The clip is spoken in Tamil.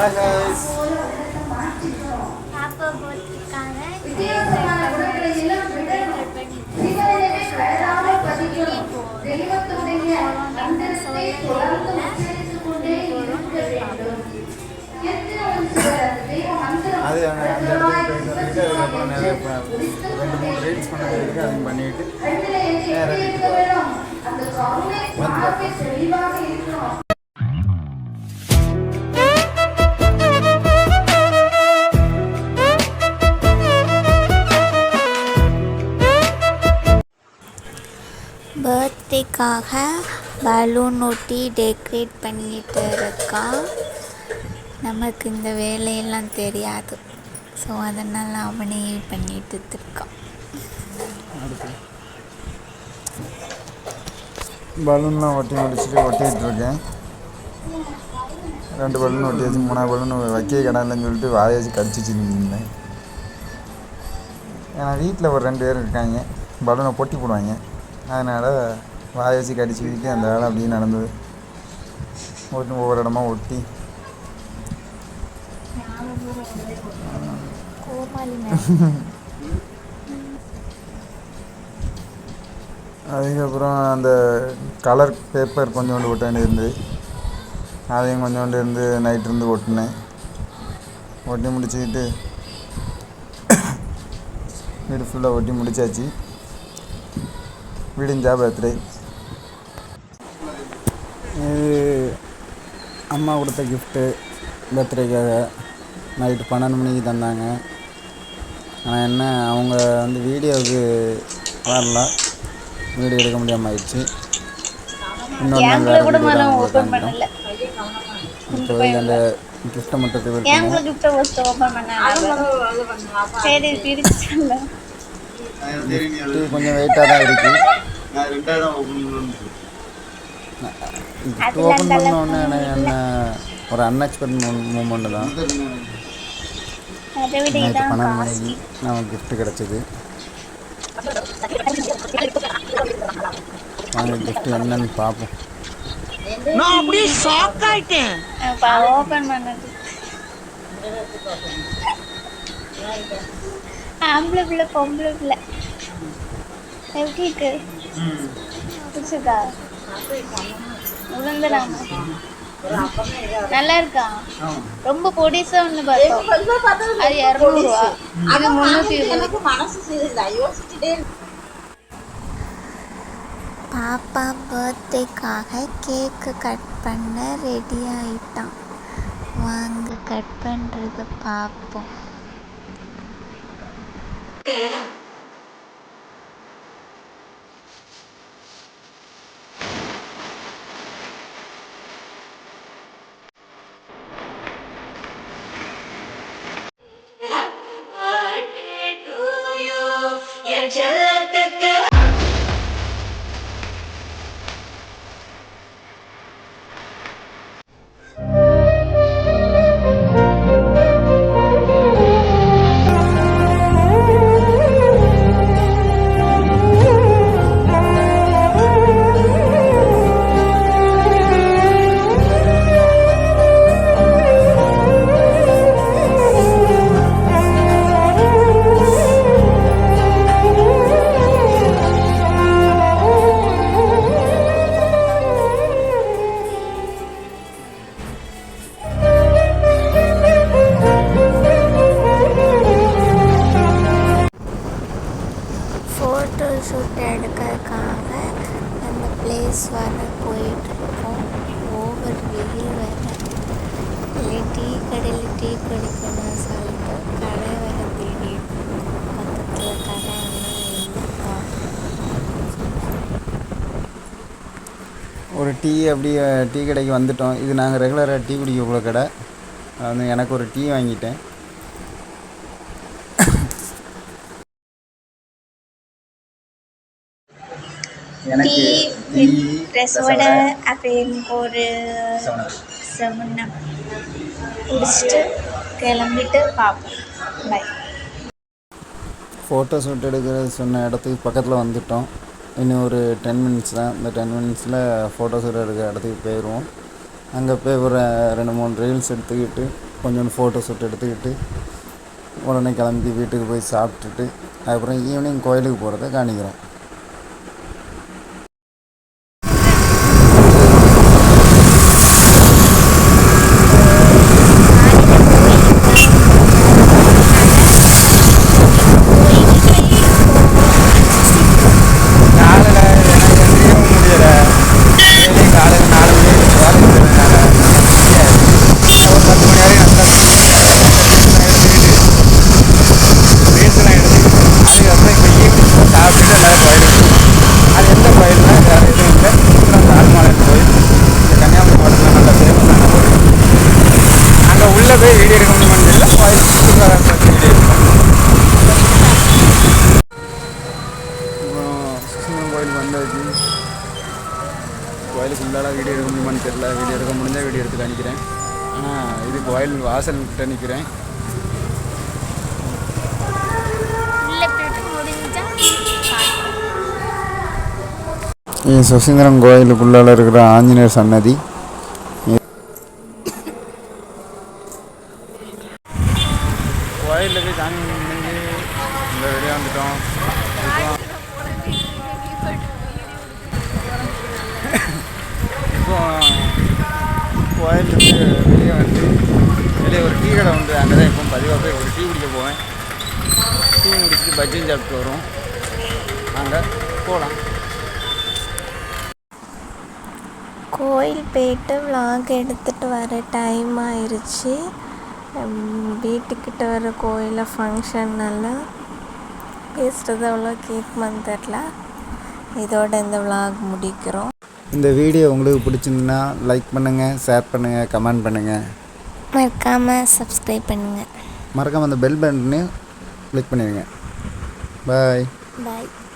Hi guys. பாப்பா போட்டிருக்காங்க டெக்கரேட் பண்ணிட்டு அது அந்த இடத்துக்கு போயிட்டு வந்துட்டு அதுக்கப்புறம் நிறைய 2-3 ரீல்ஸ் பண்ணதுக்கு அது பண்ணிட்டு நேராக வீட்டுக்கு பர்த்டேக்காக பலூன் ஒட்டி டெக்கரேட் பண்ணிட்டு இருக்கா. நமக்கு இந்த வேலையெல்லாம் தெரியாது, ஸோ அதனால் அவனே பண்ணிட்டு இருக்கான். பலூன்லாம் ஒட்டிகிட்டு இருக்கேன். 2 பலூன் ஒட்டியாச்சு, 3 பலூன் வைக்க கடலைன்னு சொல்லிட்டு வாயை வச்சு கடிச்சு வச்சுருந்தேன். ஏன்னா வீட்டில் ஒரு 2 பேர் இருக்காங்க, பலூனை பொட்டி போடுவாங்க. அதனால் வாயை வச்சு கடிச்சு வச்சுட்டு அந்த வேலை அப்படியே நடந்தது. ஒவ்வொரு இடமா ஒட்டி அதுக்கப்புறம் அந்த கலர் பேப்பர் கொஞ்சோண்டு ஒட்ட வேண்டியது, அதையும் கொஞ்சோண்டு இருந்து நைட் இருந்து ஒட்டினேன். ஒட்டி முடிச்சுக்கிட்டு வீடு ஃபுல்லாக ஒட்டி முடிச்சாச்சு. விடிஞ்சா பர்த்டே. இது அம்மா கொடுத்த கிஃப்ட்டு பர்த்டேக்காக. நைட்டு 12 மணிக்கு தந்தாங்க. ஆனால் என்ன, அவங்க வீடியோவுக்கு வரல, வீடியோ எடுக்க முடியாமல் ஆயிடுச்சு. இன்னொரு நாள் வேறு வீடியோ காமிக்கிறோம். இப்போ அந்த கிஃப்ட்டை மட்டும் கொஞ்சம் வெயிட்டாக தான் இருக்குது. கிஃப்ட் ஓப்பன் பண்ணோன்னே என்ன ஒரு அன்எக்ஸ்பெக்டட் மூமெண்ட்டு தான். நைட்டு 12 மணிக்கு நமக்கு கிஃப்ட்டு கிடச்சிது. வாங்க கிஃப்ட்டு என்னன்னு பார்ப்போம். நான் அப்படியே ஷாக் ஆயிட்டேன். ஓபன் பண்ணது ஆம்பளை பிள்ளை பொம்பளை பிள்ளை எப்படி இருக்கு? பிடிச்சிருக்கா? உளுந்துடாம நல்லா இருக்கா? ரொம்ப பொடிசா ஒண்ணு பார்த்தோம், அது 200 ரூபா, அது 320. பாப்பா பர்த்டேக்காக கேக்கு கட் பண்ண ரெடி ஆயிட்டான். வாங்க கட் பண்ணுறது பார்ப்போம். ஃபோட்டோ ஷூட் எடுக்கிறதுக்காக அந்த பிளேஸ் வர போயிட்டுருக்கோம். ஓவர் வெயில் வேறு. இல்லை டீ கடையில் டீ குடிக்கணும்னு சொல்லிட்டு கடை வர தேடி பக்கத்தில் கடை ஒரு டீ அப்படியே டீ கடைக்கு வந்துட்டோம். இது நாங்கள் ரெகுலராக டீ குடிக்கக்குள்ள கடை. எனக்கு ஒரு டீ வாங்கிட்டேன். டீ ட்ரெஸ்ஸோட அப்படியே எனக்கு ஒரு 7 குடிச்சிட்டு கிளம்பிட்டு பார்ப்போம். பை. ஃபோட்டோ ஷூட் எடுக்கிறது சொன்ன இடத்துக்கு பக்கத்தில் வந்துவிட்டோம். இன்னும் ஒரு 10 மினிட்ஸ் தான். இந்த 10 மினிட்ஸில் ஃபோட்டோ ஷூட் எடுக்கிற இடத்துக்கு போயிடுவோம். அங்கே போய் ஒரு 2-3 ரீல்ஸ் எடுத்துக்கிட்டு கொஞ்சோண்டு ஃபோட்டோ ஷூட் எடுத்துக்கிட்டு உடனே கிளம்பி வீட்டுக்கு போய் சாப்பிட்டுட்டு அதுக்கப்புறம் ஈவினிங் கோயிலுக்கு போகிறத காணிக்கிறோம். போய் வீடியோ எடுக்க முடியுமான்னு தெரியல. கோயில் வீடியோ அப்புறம் சுசீந்திரம் கோயில் வந்தாச்சு. கோயிலுக்கு உள்ளால வீடியோ எடுக்க முடியுமான்னு தெரியல. வீடியோ எடுக்க முடிஞ்சால் வீடியோ எடுத்து காணிக்கிறேன். ஆனால் இது கோயில் வாசல் கிட்ட நிற்கிறேன். சுசீந்திரம் கோயிலுக்குள்ளால இருக்கிற ஆஞ்சநேயர் சன்னதி. கோயிலில் போய் சாமி கும்பிட்டு இந்த வெளியே வந்துட்டோம். இப்போ கோயிலுக்கு வெளியே வந்து வெளியே ஒரு டீ கடை உண்டு. அங்கே தான் இப்போ பதிவாக போய் ஒரு டீ குடிக்க போவேன். டீ குடிச்சிட்டு பஜ்ஜியும் சாப்பிட்டு வரும். அங்கே போகலாம். கோயில் போயிட்டு விலாக் எடுத்துகிட்டு வர டைம் ஆயிடுச்சு. வீட்டுக்கிட்ட வர கோயிலில் ஃபங்க்ஷன்னால பேசுகிறது அவ்வளோ கேட்குமான்னு தெரில. இதோட இந்த விலாக் முடிக்கிறோம். இந்த வீடியோ உங்களுக்கு பிடிச்சிருந்துன்னா லைக் பண்ணுங்கள், ஷேர் பண்ணுங்கள், கமெண்ட் பண்ணுங்கள். மறக்காமல் சப்ஸ்கிரைப் பண்ணுங்கள். மறக்காமல் அந்த பெல் பட்டனையும் கிளிக் பண்ணிடுங்க. பாய். பாய்.